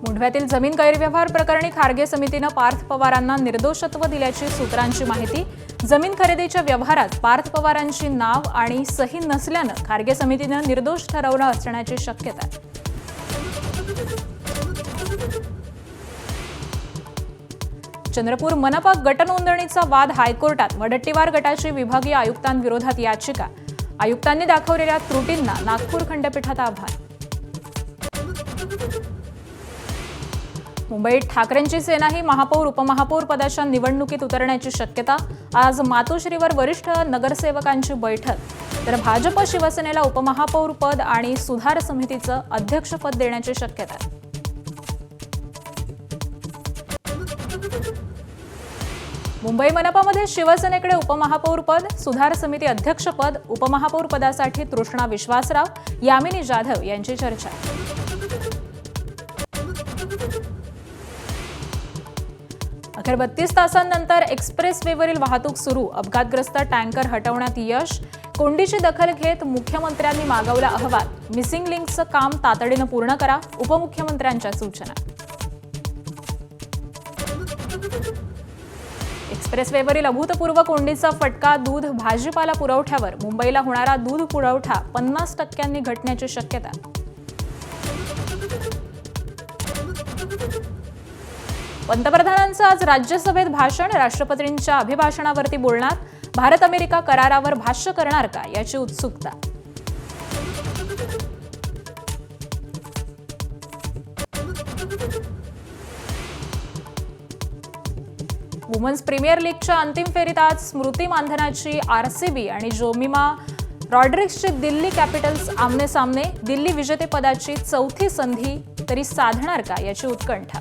मुंढव्यातील जमीन गैरव्यवहार प्रकरणी खारगे समितीनं पार्थ पवारांना निर्दोषत्व दिल्याची सूत्रांची माहिती। जमीन खरेदीच्या व्यवहारात पार्थ पवारांची नाव आणि सही नसल्यानं खारगे समितीनं निर्दोष ठरवलं असण्याची शक्यता आहे। चंद्रपूर मनपा गटनोंदणीचा वाद हायकोर्टात। वडट्टीवार गटाची विभागीय आयुक्तांविरोधात याचिका। आयुक्तांनी दाखवलेल्या त्रुटींना नागपूर खंडपीठात आव्हान। मुंबईत ठाकरेंची सेनाही महापौर उपमहापौर पदाच्या निवडणुकीत उतरण्याची शक्यता। आज मातोश्रीवर वरिष्ठ नगरसेवकांची बैठक। तर भाजप शिवसेनेला उपमहापौर पद आणि सुधार समितीचं अध्यक्षपद देण्याची शक्यता आहे। मुंबई मनपामध्ये शिवसेनेकडे उपमहापौर पद, सुधार समिती अध्यक्षपद, उपमहापौर पदासाठी तृष्णा विश्वासराव, यामिनी जाधव यांची चर्चा। अखेर 32 तासांनंतर एक्सप्रेस वेवरील वाहतूक सुरू। अपघातग्रस्त टँकर हटवण्यात यश। कोंडीची दखल घेत मुख्यमंत्र्यांनी मागवला अहवाल। मिसिंग लिंकचं काम तातडीनं पूर्ण करा, उपमुख्यमंत्र्यांच्या सूचना। एक्सप्रेस वेवरील अभूतपूर्व कोंडीचा फटका। दूध भाजीपाला पुरवठ्यावर। मुंबईला होणारा दूध पुरवठा 50% घटण्याची शक्यता। पंतप्रधानांचं आज राज्यसभेत भाषण। राष्ट्रपतींच्या अभिभाषणावरती बोलणार। भारत अमेरिका करारावर भाष्य करणार का याची उत्सुकता। वुमन्स प्रीमियर लीगच्या अंतिम फेरीत आज स्मृती मानधनाची आरसीबी आणि जोमिमा रॉड्रिग्सची दिल्ली कॅपिटल्स आमने सामने। दिल्ली विजेतेपदाची चौथी संधी तरी साधणार का याची उत्कंठा।